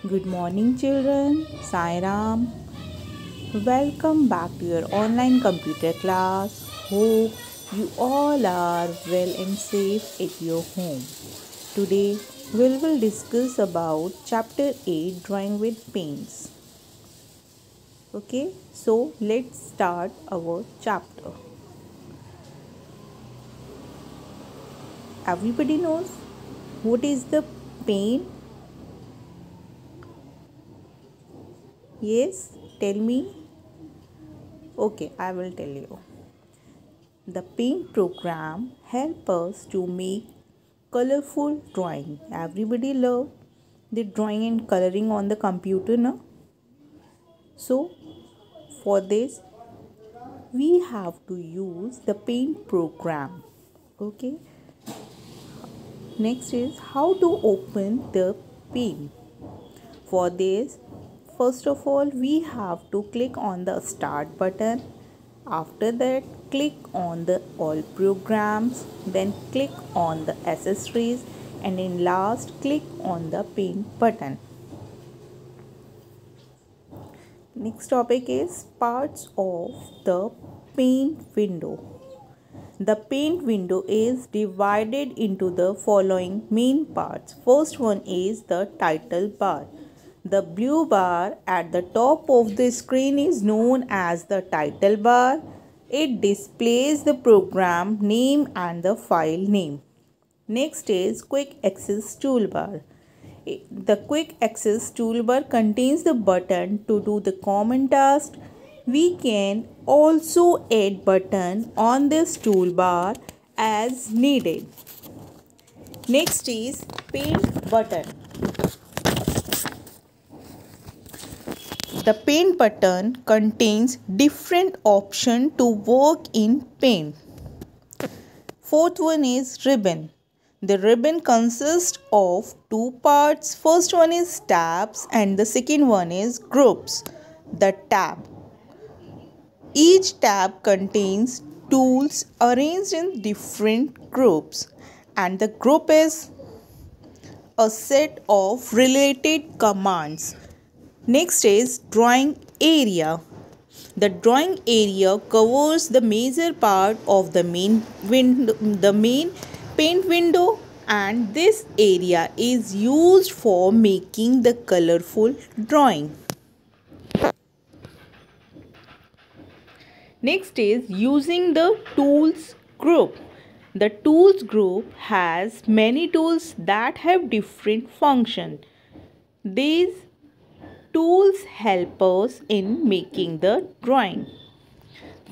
Good morning, children. Sai Ram. Welcome back to your online computer class. Hope you all are well and safe at your home. Today, we will discuss about chapter 8 drawing with paints. Okay, so let's start our chapter. Everybody knows what is the paint? Yes, tell me. Okay, I will tell you. The paint program help us to make colorful drawing. Everybody love the drawing and coloring on the computer, no? So for this we have to use the paint program. Okay. Next is how to open the paint. For this, first of all, we have to click on the start button. After that, click on the all programs, then click on the accessories, and in last click on the paint button. Next topic is parts of the paint window. The paint window is divided into the following main parts. First one is the title bar. The blue bar at the top of the screen is known as the title bar. It displays the program name and the file name. Next is quick access toolbar. The quick access toolbar contains the button to do the common task. We can also add button on this toolbar as needed. Next is paint button. The paint button contains different options to work in paint. Fourth one is ribbon. The ribbon consists of two parts. First one is tabs and the second one is groups. The tab. Each tab contains tools arranged in different groups, and the group is a set of related commands. Next is drawing area. The drawing area covers the major part of the main paint window, and this area is used for making the colorful drawing. Next is using the tools group. The tools group has many tools that have different function. These tools help us in making the drawing.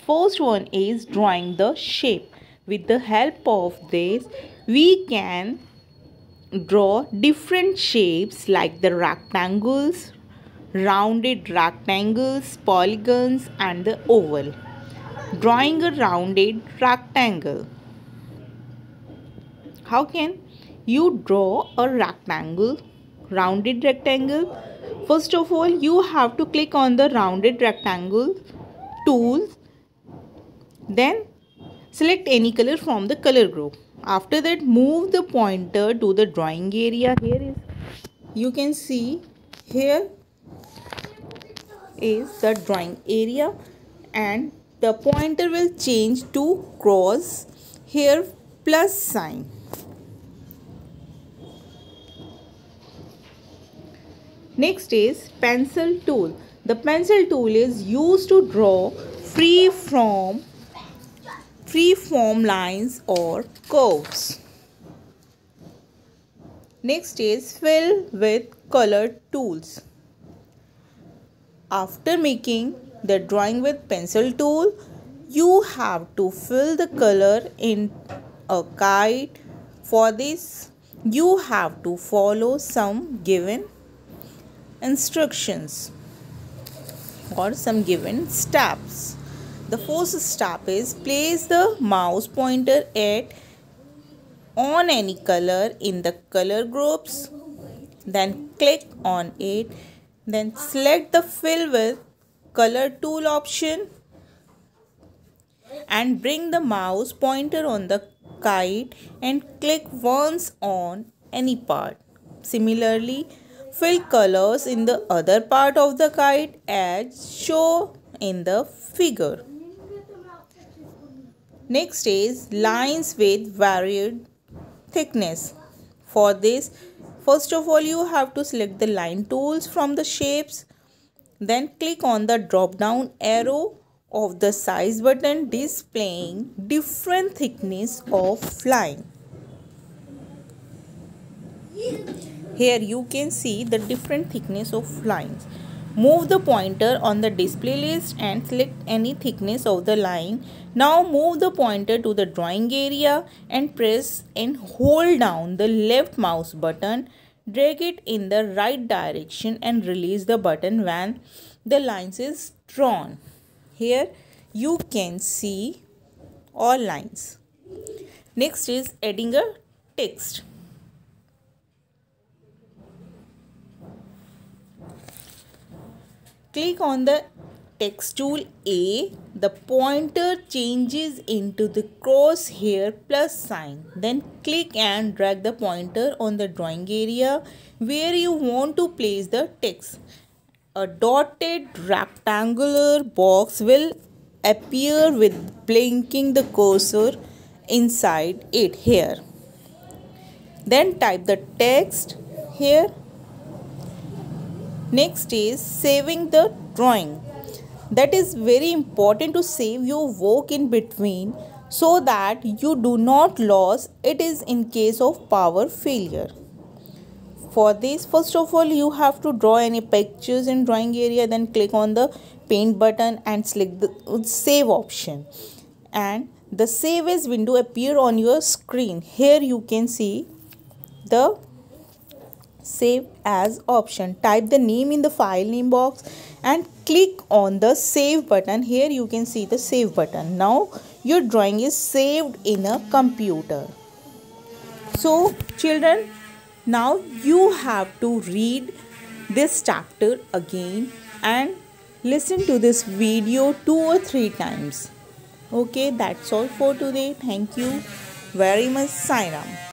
First one is drawing the shape. With the help of this, we can draw different shapes like the rectangles, rounded rectangles, polygons, and the oval. Drawing a rounded rectangle. How can you draw a rectangle, rounded rectangle? First of all, you have to click on the rounded rectangle tool. Then select any color from the color group. After that, move the pointer to the drawing area. You can see here is the drawing area, and the pointer will change to cross, here plus sign. Next is pencil tool. The pencil tool is used to draw free form lines or curves. Next is fill with colored tools. After making the drawing with pencil tool, you have to fill the color in a kite. For this, you have to follow some given instructions or some given steps. The first step is place the mouse pointer on any color in the color groups. Then click on it. Then select the fill with color tool option and bring the mouse pointer on the kite and click once on any part. Similarly, Fill colors in the other part of the kite as shown in the figure. Next is lines with varied thickness. For this, first of all, you have to select the line tools from the shapes. Then click on the drop down arrow of the size button displaying different thickness of line. Here you can see the different thickness of lines. Move the pointer on the display list and select any thickness of the line. Now move the pointer to the drawing area and press and hold down the left mouse button. Drag it in the right direction and release the button when the lines is drawn. Here you can see all lines. Next is adding a text. Click on the text tool A. The pointer changes into the crosshair plus sign. Then click and drag the pointer on the drawing area where you want to place the text. A dotted rectangular box will appear with blinking the cursor inside it here. Then type the text here. Next is saving the drawing. That is very important to save your work in between so that you do not lose it is in case of power failure. For this, first of all, you have to draw any pictures in drawing area, then click on the paint button and select the save option. And the save as window appear on your screen. Here you can see the save as option. Type the name in the file name box and click on the save button. Here you can see the save button. Now your drawing is saved in a computer. So children, now you have to read this chapter again and listen to this video 2 or 3 times. Okay, that's all for today. Thank you very much. Sign out.